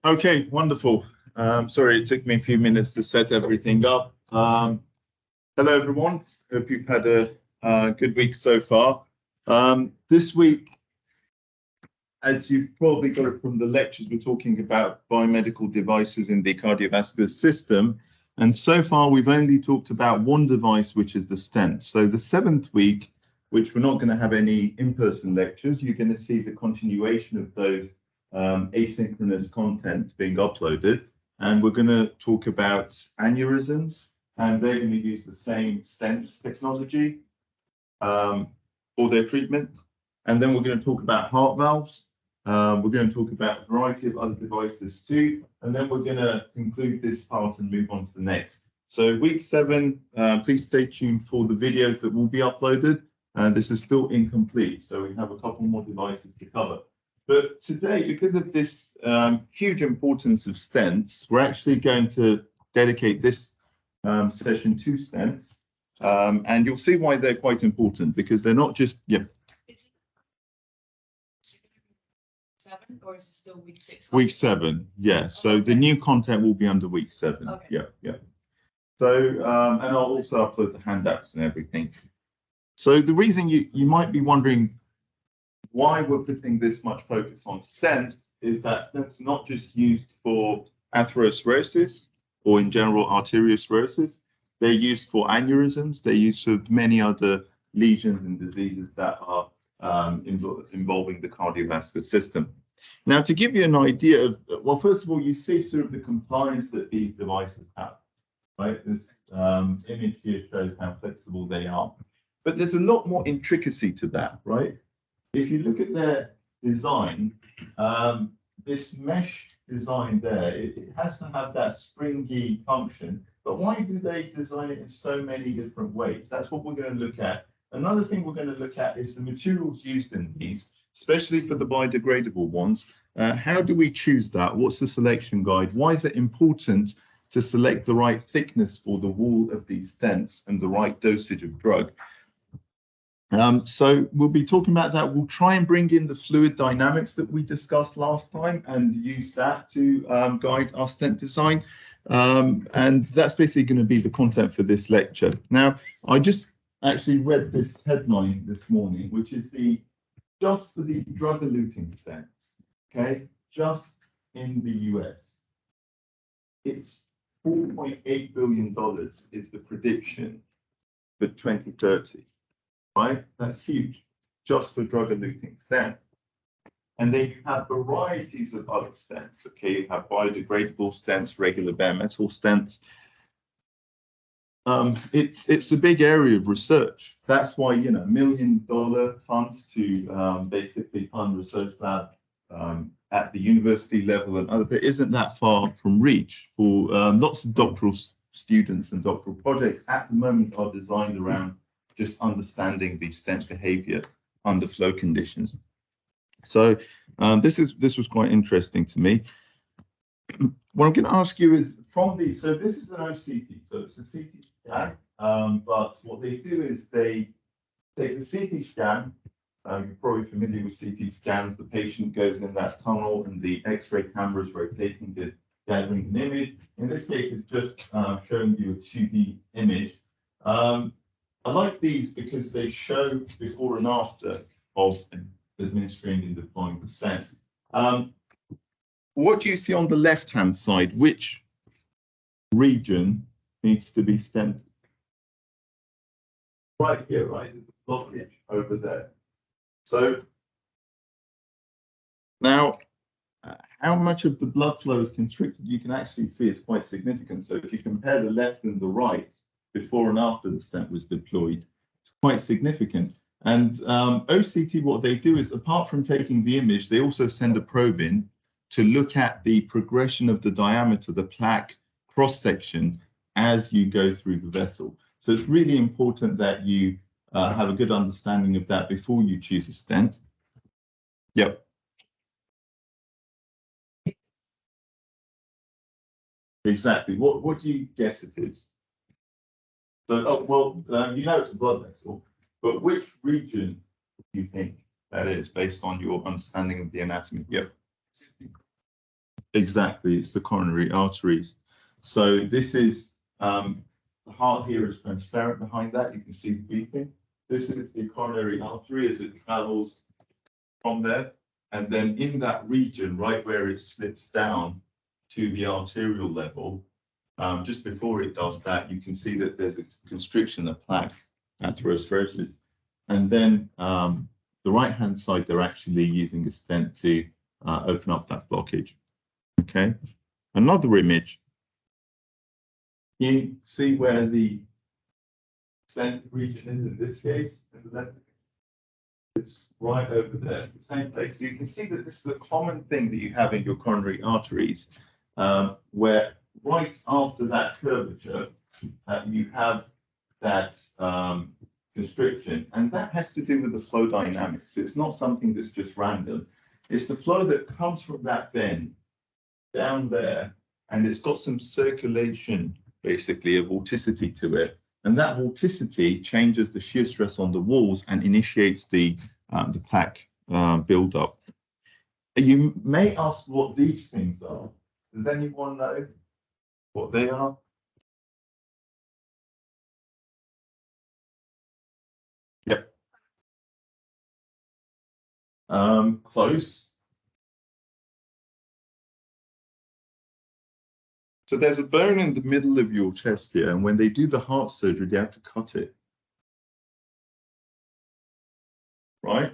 Okay, wonderful. Sorry, it took me a few minutes to set everything up. Hello, everyone. Hope you've had a good week so far. This week, as you've probably got it from the lectures, we're talking about biomedical devices in the cardiovascular system. And so far, we've only talked about one device, which is the stent. So the 7th week, which we're not going to have any in-person lectures, you're going to see the continuation of those asynchronous content being uploaded. And we're going to talk about aneurysms, and they're going to use the same stent technology for their treatment. And then we're going to talk about heart valves. We're going to talk about a variety of other devices too. And then we're going to conclude this part and move on to the next. So week 7, please stay tuned for the videos that will be uploaded. This is still incomplete, so we have a couple more devices to cover. But today, because of this huge importance of stents, we're actually going to dedicate this session to stents. And you'll see why they're quite important, because they're not just, Is it 7 or is it still week 6? Week 7, yeah. So okay. The new content will be under week 7. Okay. Yeah. So, and I'll also upload the handouts and everything. So the reason you might be wondering why we're putting this much focus on stents is that stents are not just used for atherosclerosis or in general arteriosclerosis. They're used for aneurysms. They're used for many other lesions and diseases that are involving the cardiovascular system. Now, to give you an idea of, well, first of all, you see sort of the compliance that these devices have, right? This image here shows how flexible they are. But there's a lot more intricacy to that, right? If you look at their design, this mesh design there, it has to have that springy function. But why do they design it in so many different ways? That's what we're going to look at. Another thing we're going to look at is the materials used in these, especially for the biodegradable ones. How do we choose that? What's the selection guide? Why is it important to select the right thickness for the wall of these stents and the right dosage of drug? So we'll be talking about that. We'll try and bring in the fluid dynamics that we discussed last time and use that to guide our stent design. And that's basically going to be the content for this lecture. Now, I just actually read this headline this morning, which is just for the drug-eluting stents, okay, just in the US. It's $4.8 billion is the prediction for 2030. Right, that's huge, just for drug-eluting stents. And then you have varieties of other stents. Okay, you have biodegradable stents, regular bare metal stents. It's a big area of research. That's why, you know, $1 million funds to basically fund research lab at the university level and other, but isn't that far from reach for lots of doctoral students and doctoral projects at the moment are designed around just understanding the stent behavior under flow conditions. So this was quite interesting to me. What I'm going to ask you is from the, so this is an OCT, so it's a CT scan, but what they do is they take the CT scan. You're probably familiar with CT scans. The patient goes in that tunnel and the X-ray camera is rotating the gathering an image. In this case, it's just showing you a 2D image. I like these because they show before and after of administering and deploying the stent. What do you see on the left-hand side? Which region needs to be stented? Right here, right? There's a blockage over there. So now, how much of the blood flow is constricted? You can actually see it's quite significant. So if you compare the left and the right, before and after the stent was deployed, it's quite significant. And OCT, what they do is, apart from taking the image, they also send a probe in to look at the progression of the diameter, the plaque cross-section, as you go through the vessel. So it's really important that you have a good understanding of that before you choose a stent. Yep. Exactly. What do you guess it is? So, oh, well, you know it's a blood vessel, but which region do you think that is based on your understanding of the anatomy? Yep. Exactly. It's the coronary arteries. So this is, the heart here is transparent behind that. You can see the beating. This is the coronary artery as it travels from there. And then in that region, right where it splits down to the arterial level, just before it does that, you can see that there's a constriction of plaque, atherosclerosis. And then the right-hand side, they're actually using a stent to open up that blockage. Okay. Another image. You see where the stent region is in this case, in the left. It's right over there, the same place. So you can see that this is a common thing that you have in your coronary arteries, where right after that curvature, you have that constriction, and that has to do with the flow dynamics. It's not something that's just random. It's the flow that comes from that bend down there, and it's got some circulation, basically, of vorticity to it. And that vorticity changes the shear stress on the walls and initiates the plaque buildup. You may ask what these things are. Does anyone know what they are? Yep. Close. So there's a bone in the middle of your chest here, and when they do the heart surgery, they have to cut it. Right?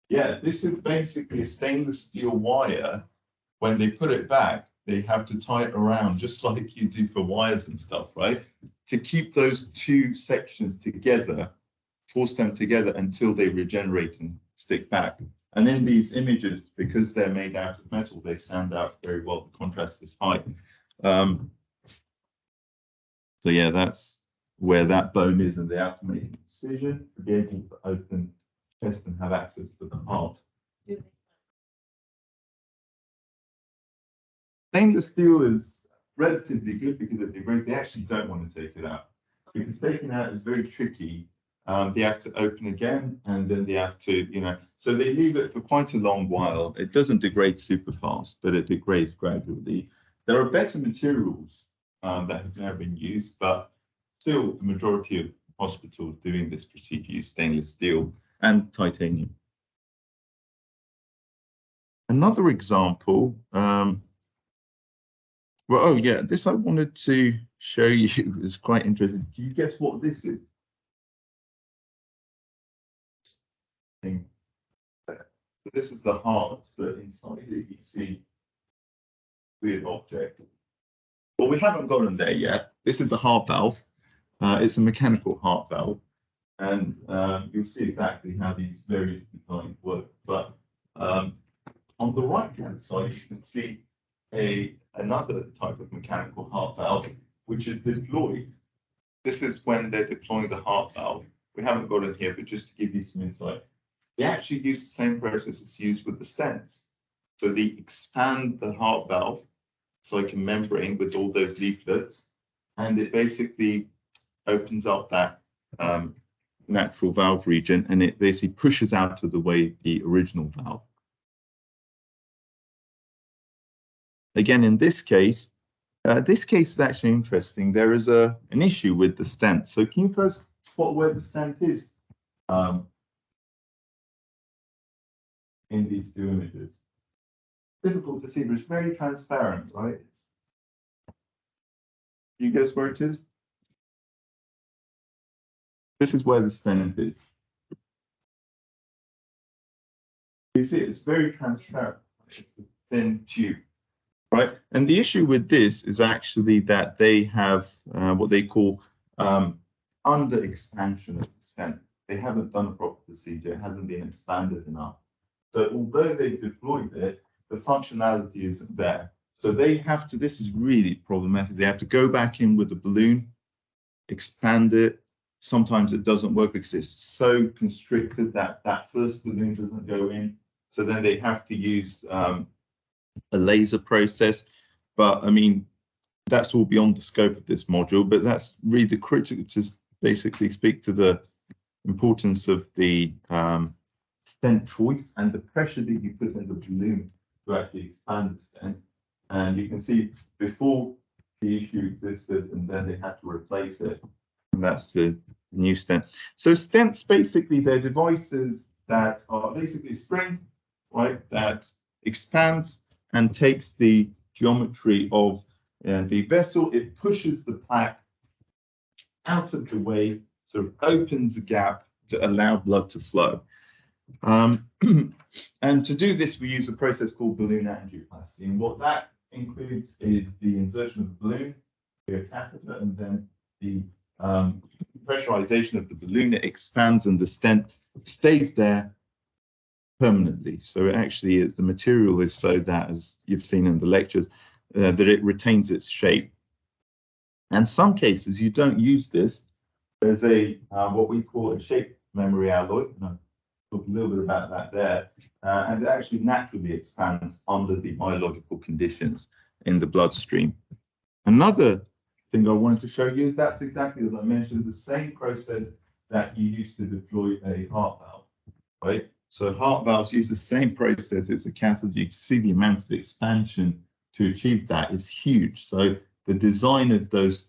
Yeah, this is basically a stainless steel wire. When they put it back, they have to tie it around, just like you do for wires and stuff, right? To keep those two sections together, force them together until they regenerate and stick back. And in these images, because they're made out of metal, they stand out very well. The contrast is high. So yeah, that's where that bone is, and they have to make a decision to be able to open chest and have access to the heart. Stainless steel is relatively good because it degrades. They actually don't want to take it out because taking it out is very tricky. They have to open again, and then they have to, so they leave it for quite a long while. It doesn't degrade super fast, but it degrades gradually. There are better materials that have now been used, but still the majority of hospitals doing this procedure use stainless steel and titanium. Another example, well, oh yeah, this I wanted to show you is quite interesting. Do you guess what this is? So this is the heart, but inside it you see weird object. Well, we haven't gotten there yet. This is a heart valve. It's a mechanical heart valve, and you'll see exactly how these various designs work. But on the right-hand side, you can see another type of mechanical heart valve, which is deployed. This is when they're deploying the heart valve. We haven't got it here, but just to give you some insight, they actually use the same process as used with the stents. So they expand the heart valve, it's like a membrane with all those leaflets, and it basically opens up that natural valve region, and it basically pushes out of the way the original valve. Again, in this case is actually interesting. There is an issue with the stent. So can you first spot where the stent is in these two images? Difficult to see, but it's very transparent, right? Do you guess where it is? This is where the stent is. You see, it's very transparent. It's a thin tube. Right, and the issue with this is actually that they have what they call under expansion of the stent. they haven't done a proper procedure, it hasn't been expanded enough. So although they've deployed it, the functionality isn't there. So they have to, this is really problematic, they have to go back in with a balloon, expand it. Sometimes it doesn't work because it's so constricted that that first balloon doesn't go in. So then they have to use a laser process. But I mean, that's all beyond the scope of this module, but that's really the critical to basically speak to the importance of the stent choice and the pressure that you put in the balloon to actually expand the stent. And you can see before the issue existed and then they had to replace it. And that's the new stent. So stents, basically, they're devices that are basically a spring, right, that expands and takes the geometry of the vessel. It pushes the plaque out of the way, sort of opens a gap to allow blood to flow. And to do this, we use a process called balloon angioplasty. And what that includes is the insertion of the balloon, the catheter, and then the pressurization of the balloon. It expands and the stent stays there permanently. So it actually is, the material is so that, as you've seen in the lectures, that it retains its shape. And some cases you don't use this. There's a what we call a shape memory alloy. I'll talk a little bit about that there. And it actually naturally expands under the biological conditions in the bloodstream. Another thing I wanted to show you is that's exactly, as I mentioned, the same process that you use to deploy a heart valve, right? So heart valves use the same process. It's a catheter. You can see the amount of expansion to achieve that is huge. So the design of those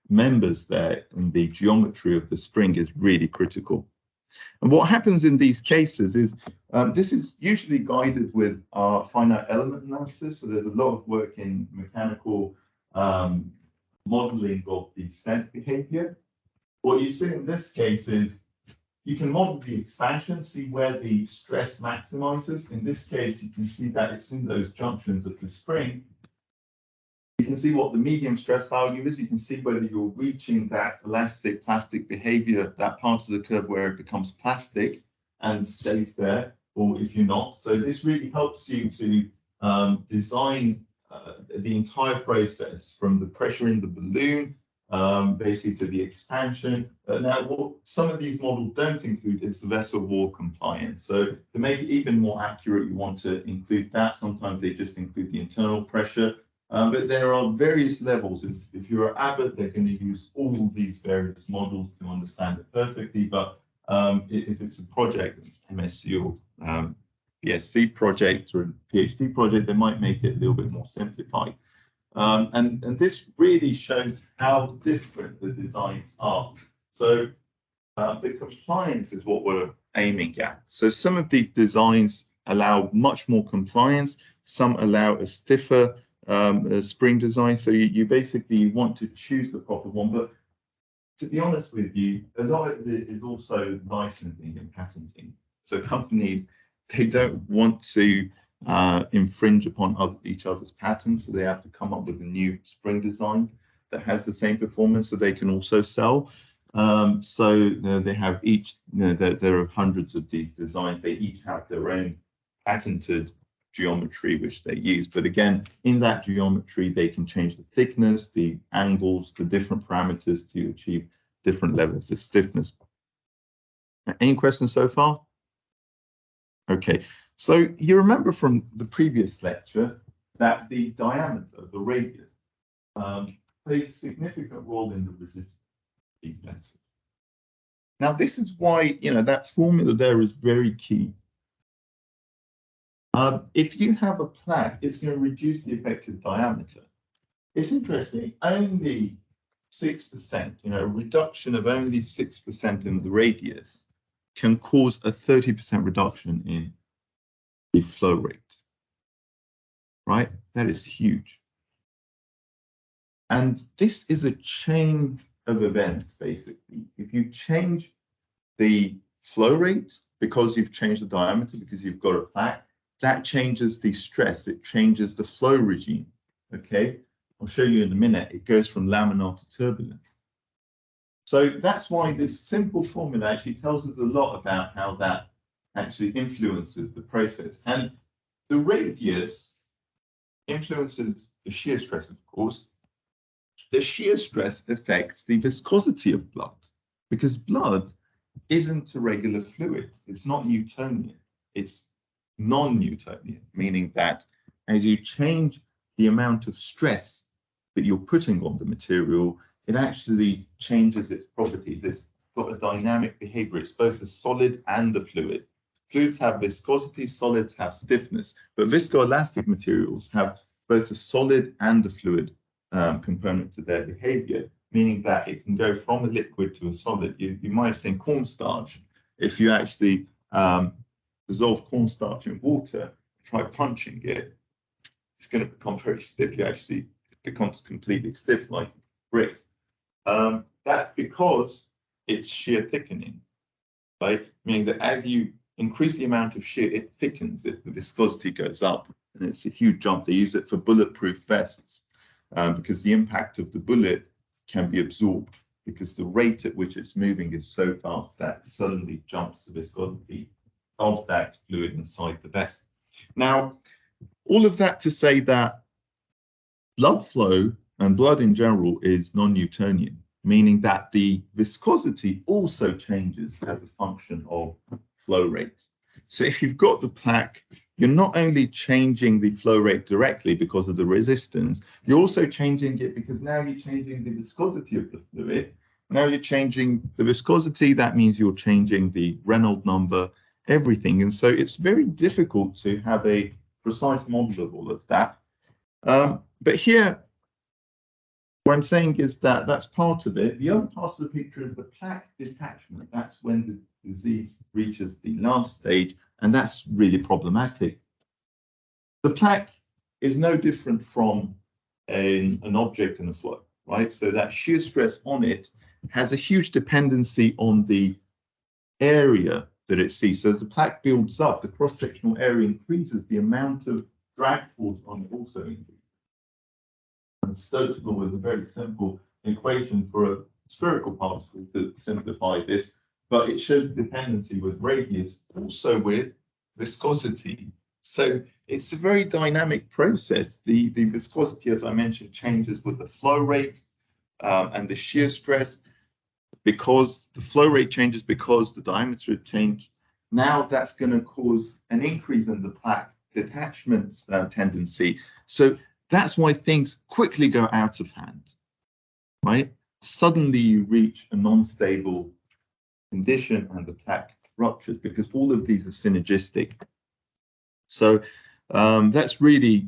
members there and the geometry of the spring is really critical. And what happens in these cases is this is usually guided with our finite element analysis. So there's a lot of work in mechanical modeling of the stent behavior. What you see in this case is you can model the expansion, see where the stress maximizes. In this case, you can see that it's in those junctions of the spring. You can see what the medium stress value is. You can see whether you're reaching that elastic plastic behavior, that part of the curve where it becomes plastic and stays there, or if you're not. So this really helps you to design the entire process from the pressure in the balloon, basically to the expansion. Now, what some of these models don't include is the vessel wall compliance. So to make it even more accurate, you want to include that. Sometimes they just include the internal pressure. But there are various levels. If you're at Abbott, they're going to use all these various models to understand it perfectly. But if it's a project, MSc or BSc project or a PhD project, they might make it a little bit more simplified. And this really shows how different the designs are. So the compliance is what we're aiming at. So some of these designs allow much more compliance. Some allow a stiffer spring design. So you basically want to choose the proper one. But to be honest with you, a lot of it is also licensing and patenting. So companies, they don't want to infringe upon each other's patents, so they have to come up with a new spring design that has the same performance so they can also sell. So they have each, there are hundreds of these designs. They each have their own patented geometry which they use, but again, in that geometry they can change the thickness, the angles, the different parameters to achieve different levels of stiffness. Any questions so far? Okay, so you remember from the previous lecture that the diameter, the radius, plays a significant role in the resistance of these vessels. Now this is why, that formula there is very key. If you have a plaque, it's going to reduce the effective diameter. It's interesting, only 6%, a reduction of only 6% in the radius can cause a 30% reduction in the flow rate, right? That is huge. And this is a chain of events, basically. If you change the flow rate because you've changed the diameter, because you've got a plaque, that changes the stress, it changes the flow regime, okay? I'll show you in a minute. It goes from laminar to turbulent. So that's why this simple formula actually tells us a lot about how that actually influences the process. And the radius influences the shear stress, of course. The shear stress affects the viscosity of blood, because blood isn't a regular fluid. It's not Newtonian. It's non-Newtonian, meaning that as you change the amount of stress that you're putting on the material, it actually changes its properties. It's got a dynamic behavior. It's both a solid and a fluid. Fluids have viscosity, solids have stiffness, but viscoelastic materials have both a solid and a fluid component to their behavior, meaning that it can go from a liquid to a solid. You might have seen cornstarch. If you actually dissolve cornstarch in water, try punching it, it's going to become very stiff. It becomes completely stiff like brick. That's because it's shear thickening, right? Meaning that as you increase the amount of shear, it thickens it, the viscosity goes up, and it's a huge jump. They use it for bulletproof vests because the impact of the bullet can be absorbed, because the rate at which it's moving is so fast that it suddenly jumps the viscosity of that fluid inside the vest. Now, all of that to say that blood flow and blood in general is non-Newtonian, meaning that the viscosity also changes as a function of flow rate. So if you've got the plaque, you're not only changing the flow rate directly because of the resistance, you're also changing it because now you're changing the viscosity of the fluid. Now you're changing the viscosity, that means you're changing the Reynolds number, everything. And so it's very difficult to have a precise model of all of that. But here, what I'm saying is that that's part of it. The other part of the picture is the plaque detachment. That's when the disease reaches the last stage, and that's really problematic. The plaque is no different from an object in a flow, right? So that shear stress on it has a huge dependency on the area that it sees. So as the plaque builds up, the cross-sectional area increases, the amount of drag force on it also increases. And Stokes law is a very simple equation for a spherical particle to simplify this, but it shows dependency with radius, also with viscosity. So it's a very dynamic process. The viscosity, as I mentioned, changes with the flow rate and the shear stress. Because the flow rate changes, because the diameter changed, now that's going to cause an increase in the plaque detachment tendency. So that's why things quickly go out of hand, right? Suddenly you reach a non-stable condition and the plaque ruptures, because all of these are synergistic. So that's really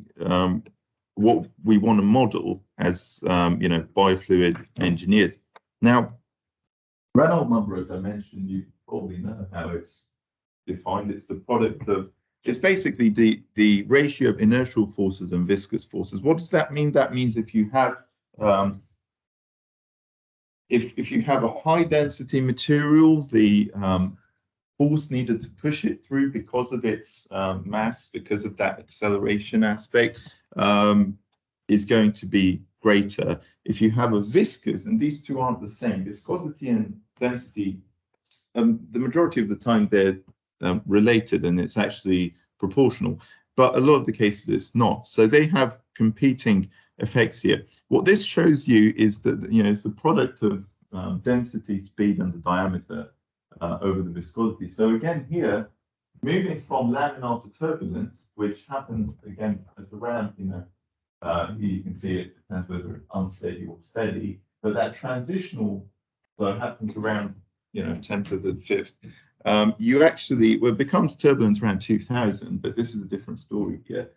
what we want to model as biofluid engineers. Now, Reynolds number, as I mentioned, you probably know how it's defined. It's the product of, it's basically the ratio of inertial forces and viscous forces. What does that mean? That means if you have if you have a high density material, the force needed to push it through because of its mass, because of that acceleration aspect, is going to be greater. If you have a viscous, and these two aren't the same, viscosity and density, the majority of the time they're related and it's actually proportional, but a lot of the cases it's not. So they have competing effects here. What this shows you is that, it's the product of density, speed, and the diameter over the viscosity. So again here, moving from laminar to turbulent, which happens again at around, here you can see it depends whether it's unsteady or steady, but that transitional flow happens around 10 to the 5th. You actually, well, it becomes turbulent around 2000, but this is a different story here.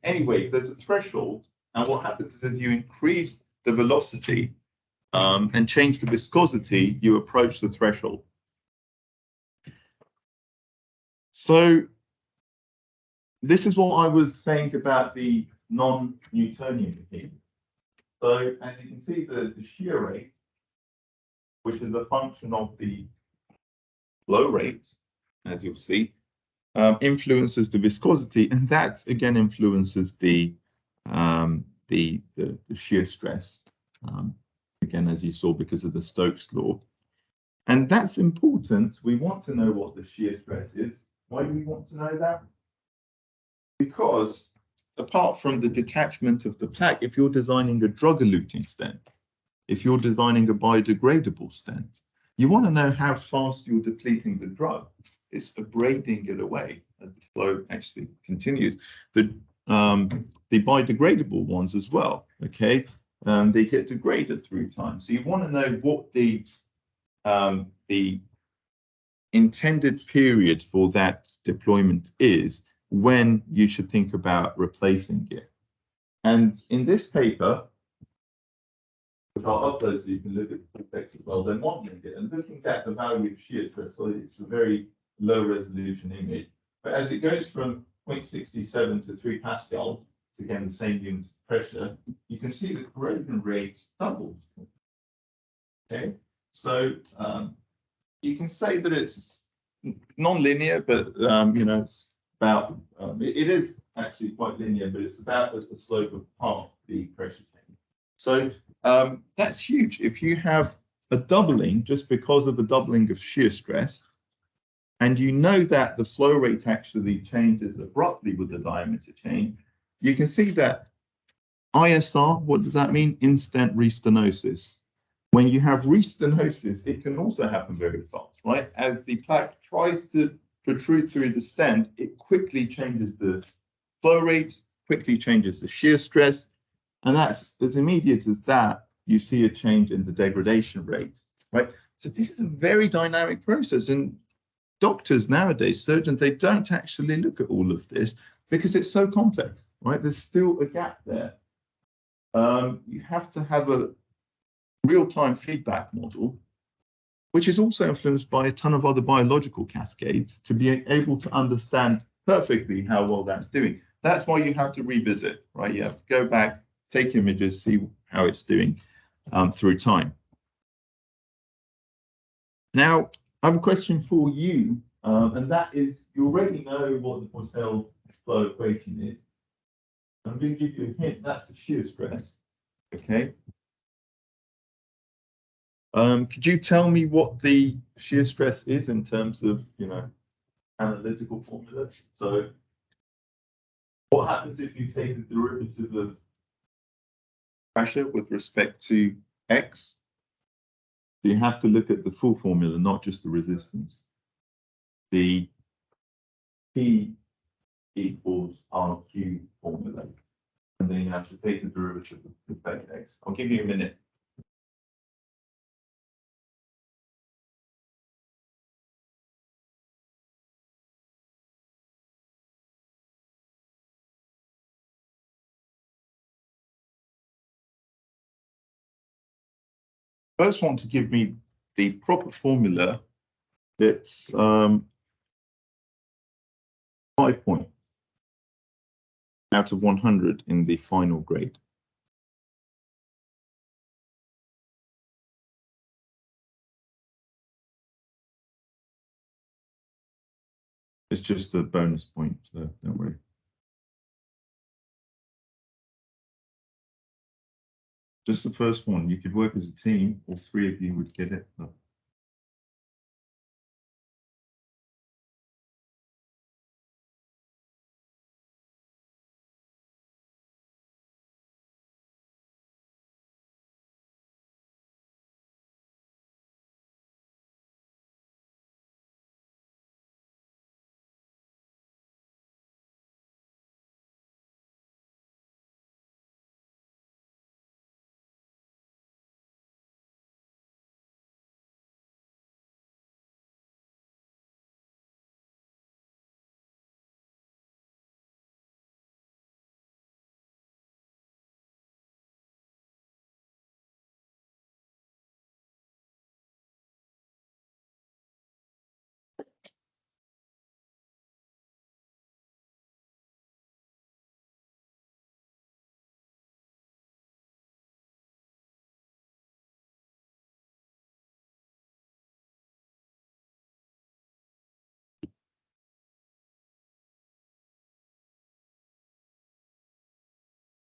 Anyway, there's a threshold, and what happens is as you increase the velocity and change the viscosity, you approach the threshold. So this is what I was saying about the non-Newtonian behavior. So as you can see, the shear rate, which is a function of the flow rate, as you'll see, influences the viscosity, and that again influences the shear stress again, as you saw, because of the Stokes law. And that's important. We want to know what the shear stress is. Why do we want to know that? Because apart from the detachment of the plaque, if you're designing a drug-eluting stent, if you're designing a biodegradable stent, you want to know how fast you're depleting the drug. It's abrading it away as the flow actually continues. The biodegradable ones as well, okay? They get degraded through time. So you want to know what the intended period for that deployment is when you should think about replacing it. And in this paper, which I'll upload so you can look at the text as well, they're modeling it and looking at the value of shear stress. So it's a very low resolution image. But as it goes from 0.67 to 3 Pascal, it's again the same unit of pressure, you can see the corrosion rate doubles. Okay, so you can say that it's non-linear, but you know, it's about it is actually quite linear, but it's about the slope of half the pressure change. So that's huge. If you have a doubling just because of a doubling of shear stress, and you know that the flow rate actually changes abruptly with the diameter change, you can see that ISR, what does that mean? In-stent restenosis. When you have restenosis, it can also happen very fast, right? As the plaque tries to protrude through the stent, it quickly changes the flow rate, quickly changes the shear stress, and that's as immediate as that, you see a change in the degradation rate, right? So this is a very dynamic process, and doctors nowadays, surgeons, they don't actually look at all of this because it's so complex, right? There's still a gap there. You have to have a real-time feedback model, which is also influenced by a ton of other biological cascades to be able to understand perfectly how well that's doing. That's why you have to revisit, right? You have to go back, take images, see how it's doing through time. Now, I have a question for you, and that is, you already know what the Poiseuille flow equation is. I'm going to give you a hint, that's the shear stress, okay? Could you tell me what the shear stress is in terms of, you know, analytical formula? So what happens if you take the derivative of pressure with respect to X? So you have to look at the full formula, not just the resistance. The P equals RQ formula. And then you have to take the derivative with respect to X. I'll give you a minute. First want to give me the proper formula that's 5 points out of 100 in the final grade. It's just a bonus point, so don't worry. Just the first one. You could work as a team, all 3 of you would get it.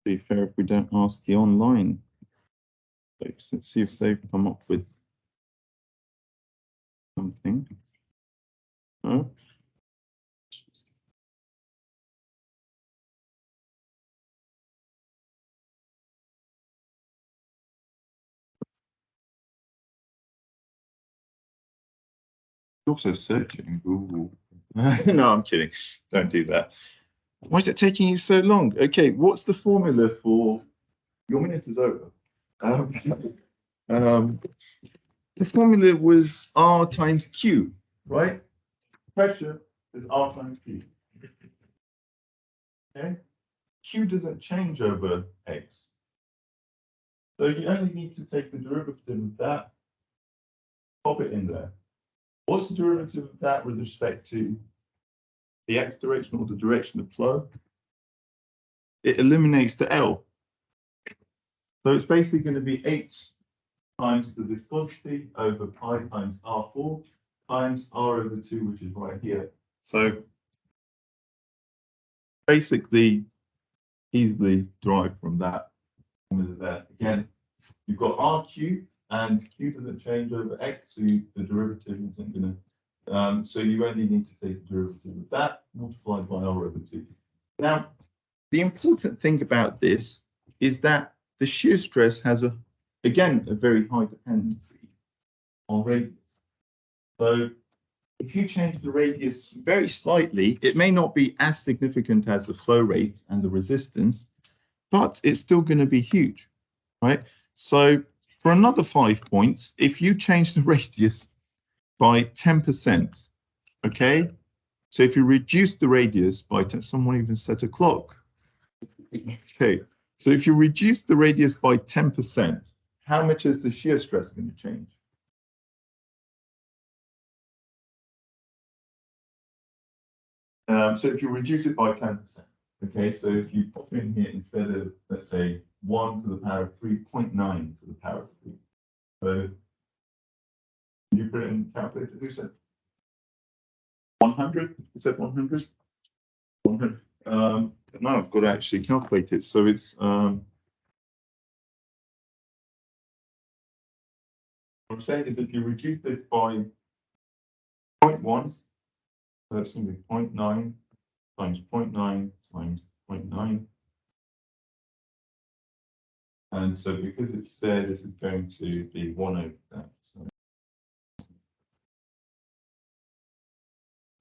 Be fair if we don't ask the online Let's see if they've come up with something. Oh. Also searching Google. No, I'm kidding. Don't do that. Why is it taking you so long? Okay, what's the formula for your minute is over? The formula was R times Q, right? Pressure is R times Q. Okay, Q doesn't change over X. So you only need to take the derivative of that, pop it in there. What's the derivative of that with respect to the X direction or the direction of flow? It eliminates the L. So it's basically going to be H times the viscosity over pi times R4 times R over 2, which is right here. So basically, easily derived from that formula there. Again, you've got RQ, and Q doesn't change over X, so the derivative isn't going to. So you only need to take the derivative of that multiplied by R over 2. Now, the important thing about this is that the shear stress has again a very high dependency on radius. So if you change the radius very slightly, it may not be as significant as the flow rate and the resistance, but it's still going to be huge, right? So for another 5 points, if you change the radius by 10%, okay? So if you reduce the radius by 10, someone even set a clock. Okay, so if you reduce the radius by 10%, how much is the shear stress going to change? So if you reduce it by 10%, okay, so if you pop in here instead of, let's say, 1 to the power of 3, 0.9 to the power of 3. So you put it in the calculator, who said 100? You said 100? 100. Now I've got to actually calculate it. So it's what I'm saying is if you reduce it by 0.1, so that's going to be 0.9 times 0.9 times 0.9. And so because it's there, this is going to be 1 over that. So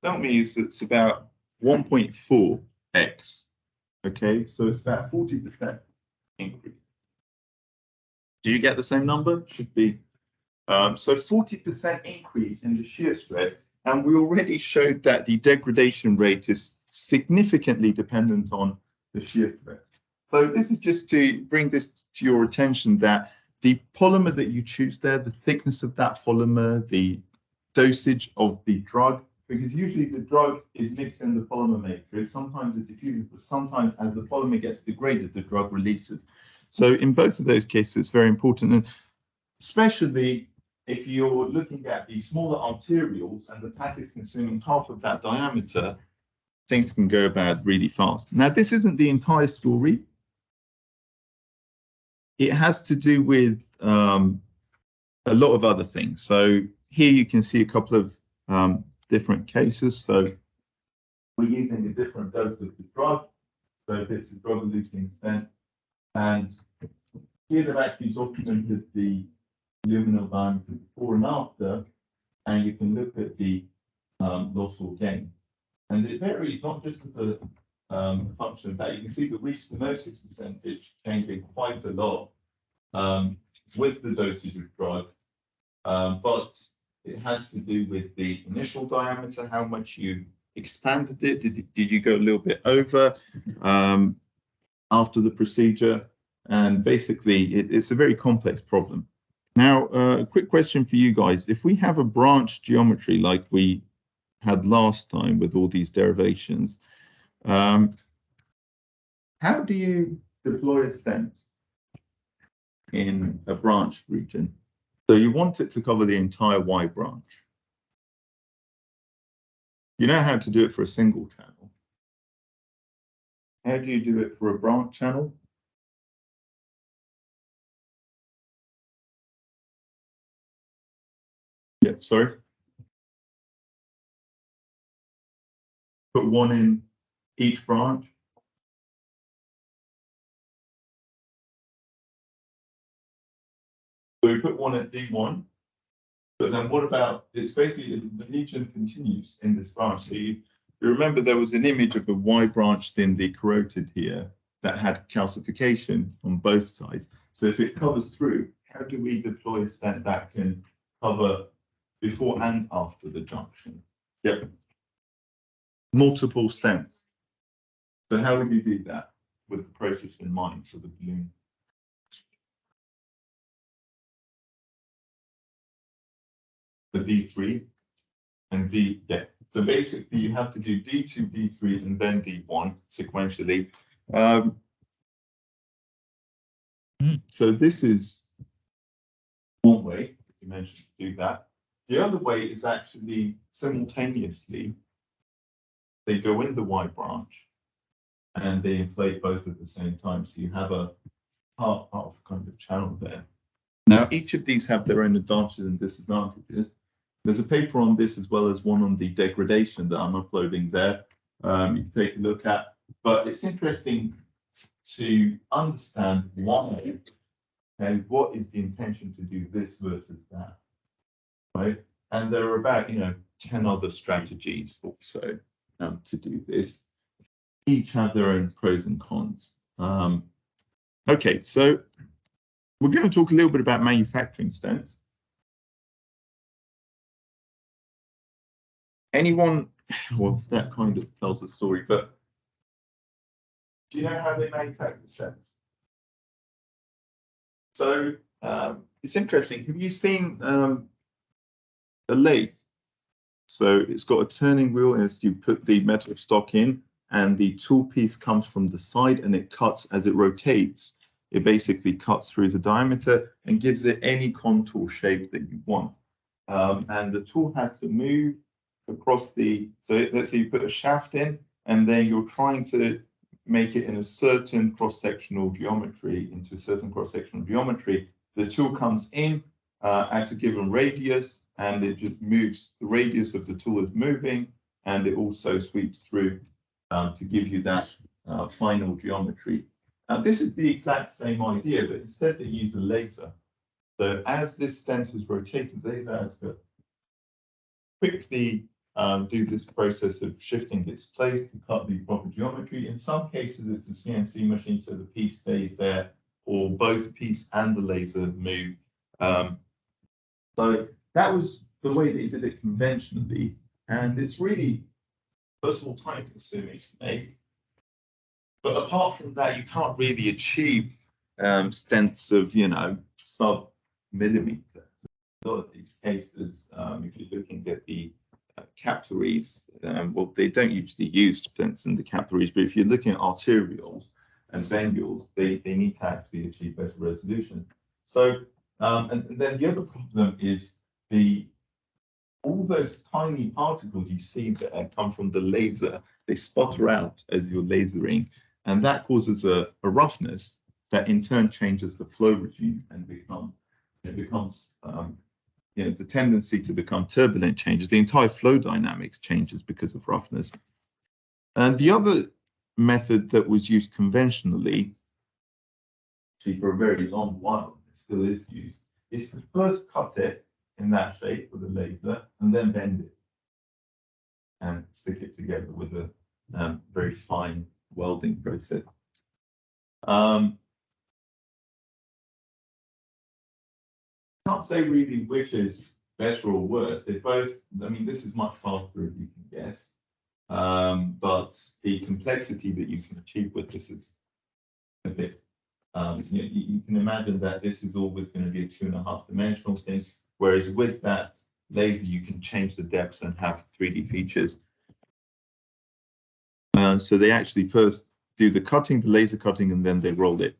that means it's about 1.4x. Okay, so it's about 40% increase. Do you get the same number? Should be. So 40% increase in the shear stress, and we already showed that the degradation rate is significantly dependent on the shear stress. So this is just to bring this to your attention that the polymer that you choose there, the thickness of that polymer, the dosage of the drug, because usually the drug is mixed in the polymer matrix. Sometimes it's diffused, but sometimes as the polymer gets degraded, the drug releases. So in both of those cases, it's very important, and especially if you're looking at the smaller arterioles and the pack is consuming half of that diameter, things can go bad really fast. Now, this isn't the entire story. It has to do with a lot of other things. So here you can see a couple of different cases. So we're using a different dose of the drug. So if it's a drug-eluting stent, and here they've actually documented the luminal diameter before and after, and you can look at the loss or gain. And it varies not just as a function of that. You can see the restenosis percentage changing quite a lot with the dosage of drug, but it has to do with the initial diameter, how much you expanded it. Did you go a little bit over after the procedure? And basically, it's a very complex problem. Now, a quick question for you guys. If we have a branch geometry like we had last time with all these derivations, how do you deploy a stent in a branch region? So you want it to cover the entire Y branch. You know how to do it for a single channel. How do you do it for a branch channel? Yep, sorry. Put one in each branch. So we put one at D1, but then what about, it's basically the lesion continues in this branch. So you remember there was an image of a Y branched in the carotid here that had calcification on both sides. So if it covers through, how do we deploy a stent that can cover before and after the junction? Yep. Multiple stents. So how would you do that with the process in mind for the balloon? The D3 and D, yeah. So basically you have to do D2, D3, and then D1 sequentially. So this is one way, as you mentioned, to do that. The other way is actually simultaneously, they go in the Y branch and they inflate both at the same time. So you have a half kind of channel there. Now, each of these have their own advantages and disadvantages. There's a paper on this as well as one on the degradation that I'm uploading there. You can take a look at, but it's interesting to understand why and what is the intention to do this versus that, right? And there are about 10 other strategies also to do this. Each have their own pros and cons. Okay, so we're going to talk a little bit about manufacturing stents. Anyone, well, that kind of tells a story, but do you know how they manufacture stents? So it's interesting. Have you seen a lathe? So it's got a turning wheel as you put the metal stock in, and the tool piece comes from the side and it cuts as it rotates. It basically cuts through the diameter and gives it any contour shape that you want. And the tool has to move across the, so let's say you put a shaft in and then you're trying to make it in a certain cross-sectional geometry, into a certain cross-sectional geometry. The tool comes in at a given radius and it just moves. The radius of the tool is moving and it also sweeps through to give you that final geometry. This is the exact same idea, but instead they use a laser. So as this stent is rotating, the laser has to quickly do this process of shifting its place to cut the proper geometry. In some cases, it's a CNC machine, so the piece stays there, or both piece and the laser move. So that was the way they did it conventionally, and it's really, first of all, time consuming to make. But apart from that, you can't really achieve stents of, sub-millimeter. A lot of these cases, if you're looking at the capillaries, well, they don't usually use stents in the capillaries, but if you're looking at arterioles and venules, they need to actually achieve better resolution. So, and then the other problem is all those tiny particles you see there come from the laser. They sputter out as you're lasering, and that causes a roughness that in turn changes the flow regime and becomes the tendency to become turbulent changes. The entire flow dynamics changes because of roughness. And the other method that was used conventionally, actually for a very long while, it still is used, is to first cut it in that shape with a laser and then bend it and stick it together with a very fine welding process. Can't say really which is better or worse. They both, I mean, this is much faster if you can guess, but the complexity that you can achieve with this is a bit, you can imagine that this is always going to be a 2.5 dimensional thing, whereas with that laser, you can change the depths and have 3D features. So they actually first do the cutting, the laser cutting, and then they roll it.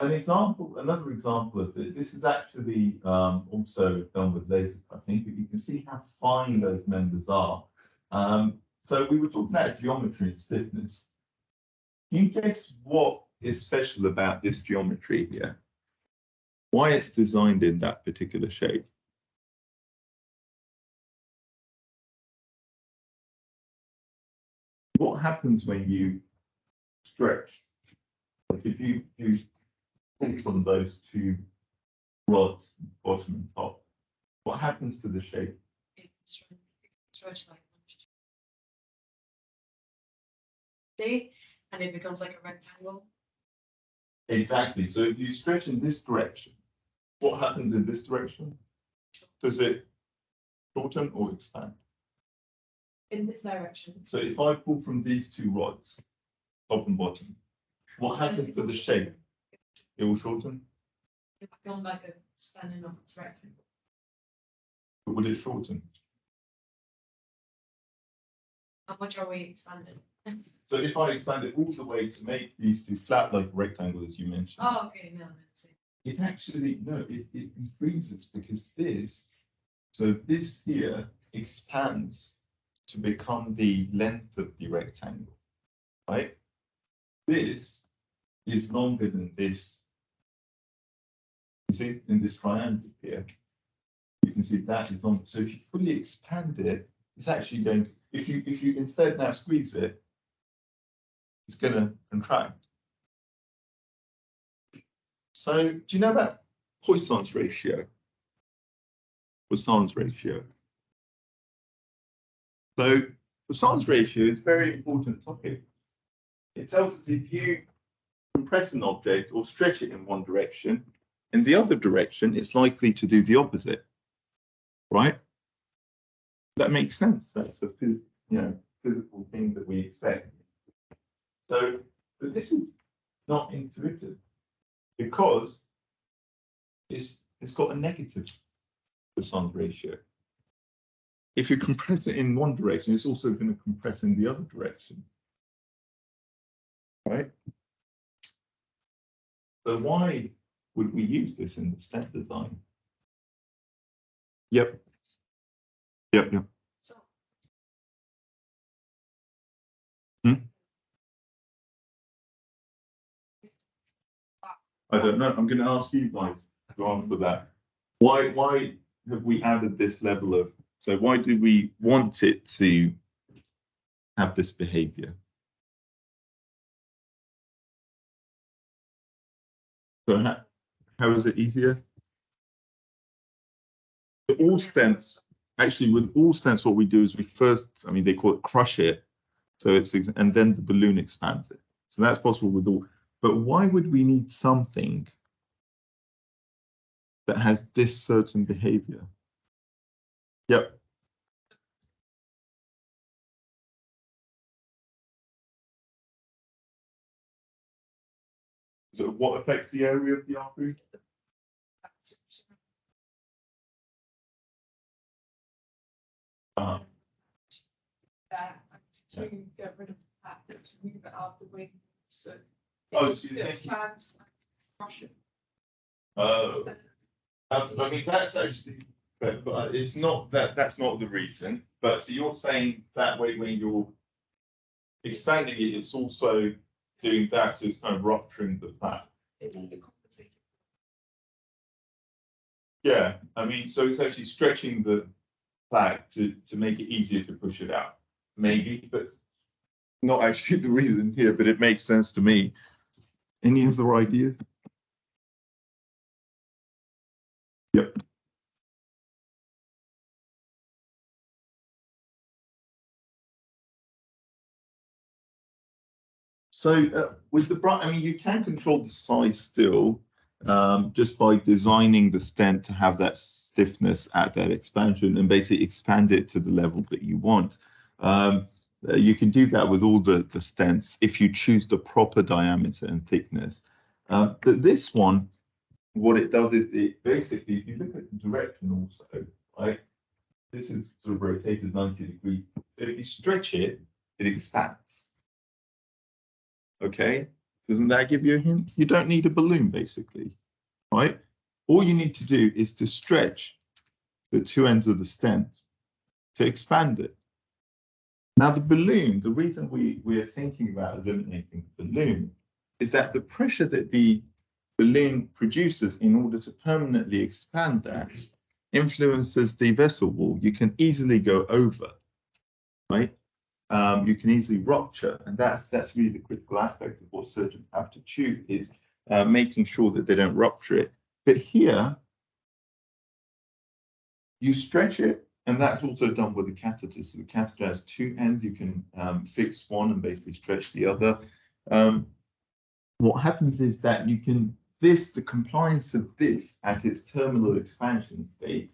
Another example of this is actually also done with laser cutting, but you can see how fine those members are. So we were talking about geometry and stiffness. Can you guess what is special about this geometry here? why it's designed in that particular shape. What happens when you stretch? Like if you pull from those two rods, bottom and top, what happens to the shape? It can stretch like big, and it becomes like a rectangle. Exactly. So if you stretch in this direction, what happens in this direction? Does it shorten or expand? In this direction. So if I pull from these two rods, top and bottom, what happens to the shape? It will shorten. It becomes like a standing up rectangle. But would it shorten? How much are we expanding? So if I expand it all the way to make these two flat like a rectangle, as you mentioned, Oh, okay, no, that's it. it actually, no, it increases because so this here expands to become the length of the rectangle, right? This is longer than this. You see, in this triangle here, you can see that is longer. So if you fully expand it, it's actually going to, if you instead now squeeze it, it's going to contract. So do you know about Poisson's ratio? Poisson's ratio. So Poisson's ratio is a very important topic. It tells us if you compress an object or stretch it in one direction, in the other direction, it's likely to do the opposite, right? That makes sense. That's a physical thing that we expect. So, but this is not intuitive because it's got a negative Poisson's ratio. If you compress it in one direction, it's also going to compress in the other direction, right? So why would we use this in the stent design? Yep. So, I don't know. I'm going to ask you guys to go on for that. Why have we added this level of? So why do we want it to have this behavior? So how is it easier? All stents, actually, with all stents, what we do is we first, I mean, they call it crush it. So it's, and then the balloon expands it. So that's possible with all. But why would we need something that has this certain behavior? Yep. So what affects the area of the artery? To get rid of the fat, to move it out of the way. So Oh, it expands and crush it. I mean, that's actually, but it's not that. That's not the reason. But so you're saying that way when you're expanding it, it's also doing that, so it's kind of rupturing the fat. It compensates. Yeah, I mean, so it's actually stretching the fat to make it easier to push it out. Maybe, but not actually the reason here. But it makes sense to me. Any other ideas? Yep. So with the bright, I mean, you can control the size still, just by designing the stent to have that stiffness at that expansion and basically expand it to the level that you want. You can do that with all the stents if you choose the proper diameter and thickness. But this one, what it does is it basically, if you look at the direction also, right? This is sort of rotated 90 degrees. If you stretch it, it expands. Okay, doesn't that give you a hint? You don't need a balloon, basically, right? All you need to do is to stretch the two ends of the stent to expand it. Now, the balloon, the reason we are thinking about eliminating the balloon is that the pressure that the balloon produces in order to permanently expand that influences the vessel wall. You can easily go over, right? You can easily rupture, and that's really the critical aspect of what surgeons have to choose is making sure that they don't rupture it. But here, you stretch it, and that's also done with the catheter. So the catheter has two ends. You can fix one and basically stretch the other. What happens is that you can, the compliance of this at its terminal expansion state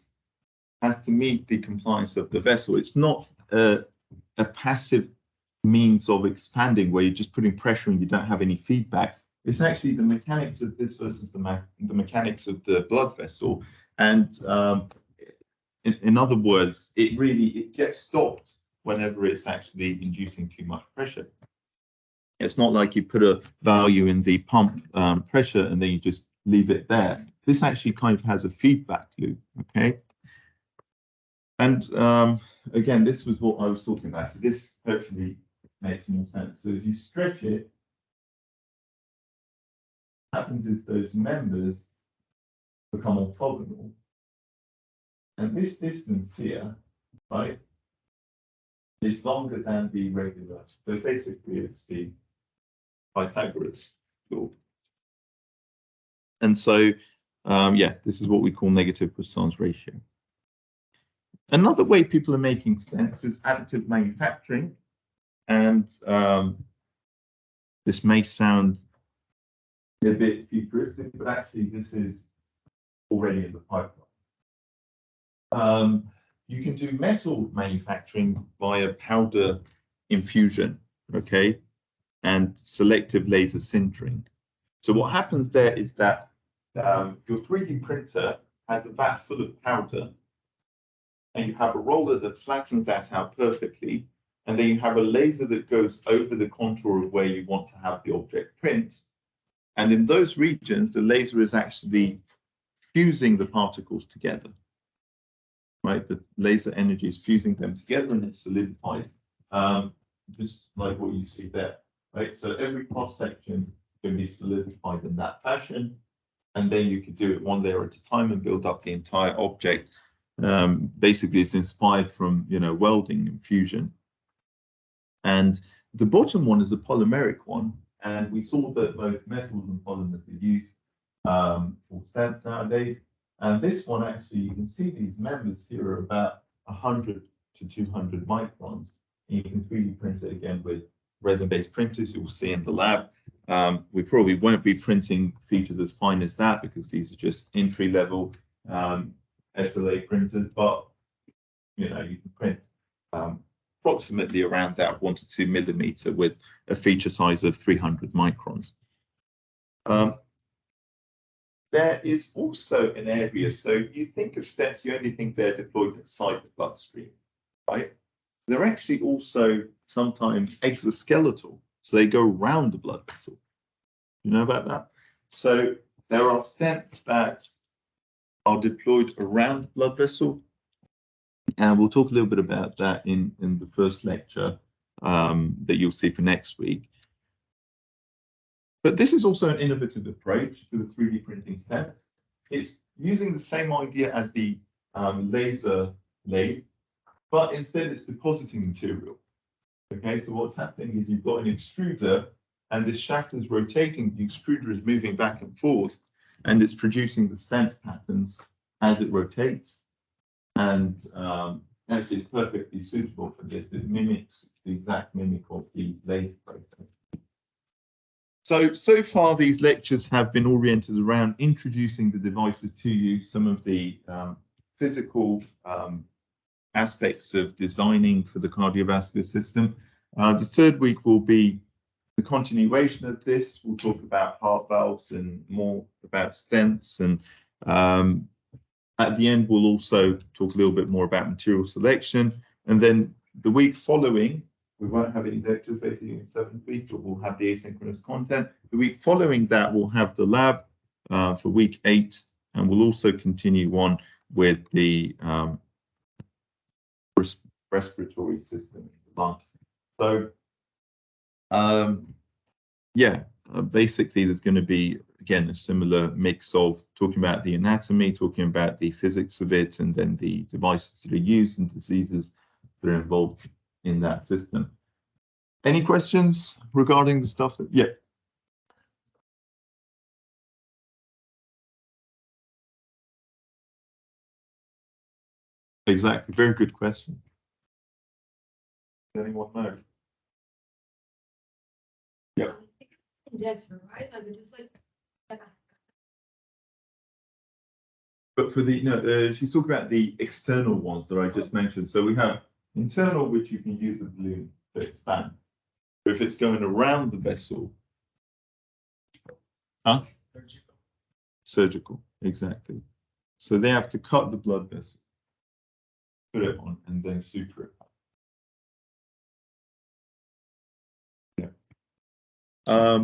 has to meet the compliance of the vessel. It's not a passive means of expanding where you're just putting pressure and you don't have any feedback. It's actually the mechanics of this versus the mechanics of the blood vessel. And in other words, it gets stopped whenever it's actually inducing too much pressure. It's not like you put a value in the pump pressure and then you just leave it there. This actually kind of has a feedback loop, okay? And again, this was what I was talking about. So this hopefully makes more sense. So as you stretch it, what happens is those members become orthogonal. And this distance here, right, is longer than the regular. So basically it's the Pythagoras law. And so, yeah, this is what we call negative Poisson's ratio. Another way people are making stents is additive manufacturing. And this may sound a bit futuristic, but actually this is already in the pipeline. You can do metal manufacturing via powder infusion, okay, and selective laser sintering. So what happens there is that your 3D printer has a vat full of powder, and you have a roller that flattens that out perfectly, and then you have a laser that goes over the contour of where you want to have the object print. And in those regions, the laser is actually fusing the particles together. Right, the laser energy is fusing them together and it's solidified, just like what you see there. Right, so every cross section can be solidified in that fashion, and then you could do it one layer at a time and build up the entire object. Basically, it's inspired from welding and fusion. And the bottom one is a polymeric one, and we saw that both metals and polymers are used for stents nowadays. And this one, actually, you can see these members here are about 100 to 200 microns. And you can 3D print it again with resin-based printers you'll see in the lab. We probably won't be printing features as fine as that because these are just entry-level SLA printers, but you can print approximately around that 1 to 2 millimeter with a feature size of 300 microns. There is also an area, so you think of stents, you only think they're deployed inside the bloodstream, right? They're actually also sometimes exoskeletal, so they go around the blood vessel. You know about that? So there are stents that are deployed around the blood vessel, and we'll talk a little bit about that in the first lecture that you'll see for next week. But this is also an innovative approach to the 3D printing stent. It's using the same idea as the laser lathe, but instead it's depositing material. Okay, so what's happening is you've got an extruder, and this shaft is rotating, the extruder is moving back and forth, and it's producing the scent patterns as it rotates. And actually it's perfectly suitable for this. It mimics the exact mimic of the lathe process. So far, these lectures have been oriented around introducing the devices to you, some of the physical aspects of designing for the cardiovascular system. The third week will be the continuation of this. We'll talk about heart valves and more about stents. And at the end, we'll also talk a little bit more about material selection. And then the week following, we won't have any lectures basically in the 7th week, but we'll have the asynchronous content. The week following that, we'll have the lab for week 8, and we'll also continue on with the respiratory system, lungs. So, yeah, basically there's going to be again, a similar mix of talking about the anatomy, talking about the physics of it, and then the devices that are used and diseases that are involved in that system. Any questions regarding the stuff that, yeah. Exactly, very good question. Does anyone know? Yeah. Injection, right? Like it's like. But for the, no, she's talking about the external ones that I just mentioned. So we have internal, which you can use the balloon to expand. But if it's going around the vessel, huh? Surgical, exactly. So they have to cut the blood vessel, put it on, and then suture it. Yeah.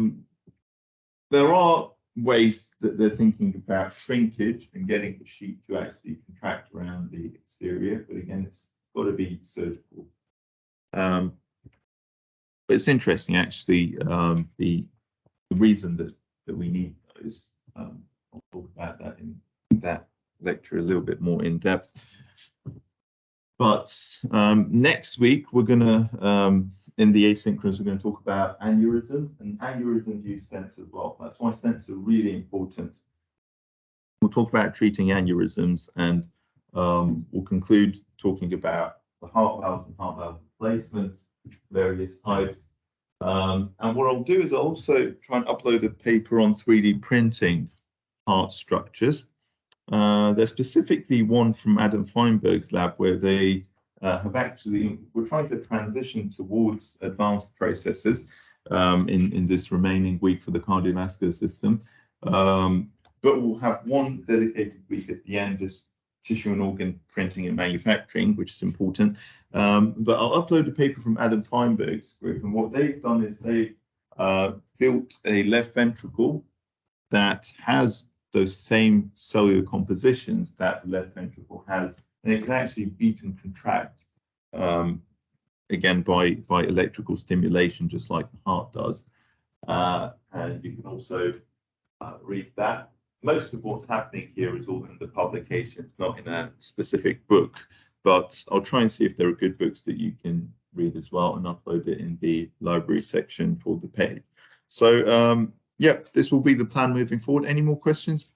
There are ways that they're thinking about shrinkage and getting the sheet to actually contract around the exterior, but again, it's got to be surgical. But it's interesting, actually, the reason that we need those. I'll talk about that in that lecture a little bit more in depth. But next week, we're going to, in the asynchronous, we're going to talk about aneurysms, and aneurysms use stents as well. That's why stents are really important. We'll talk about treating aneurysms, and we'll conclude talking about the heart valve and heart valve replacements, various types. And what I'll do is I'll also try and upload a paper on 3D printing heart structures. There's specifically one from Adam Feinberg's lab where they have actually, we're trying to transition towards advanced processes in this remaining week for the cardiovascular system. But we'll have one dedicated week at the end, just tissue and organ printing and manufacturing, which is important. But I'll upload a paper from Adam Feinberg's group, and what they've done is they built a left ventricle that has those same cellular compositions that the left ventricle has, and it can actually beat and contract, again, by electrical stimulation, just like the heart does. And you can also read that. Most of what's happening here is all in the publications, not in a specific book, but I'll try and see if there are good books that you can read as well and upload it in the library section for the page. So, yeah, this will be the plan moving forward. Any more questions?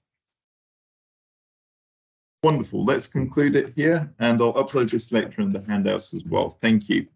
Wonderful. Let's conclude it here, and I'll upload this lecture and the handouts as well. Thank you.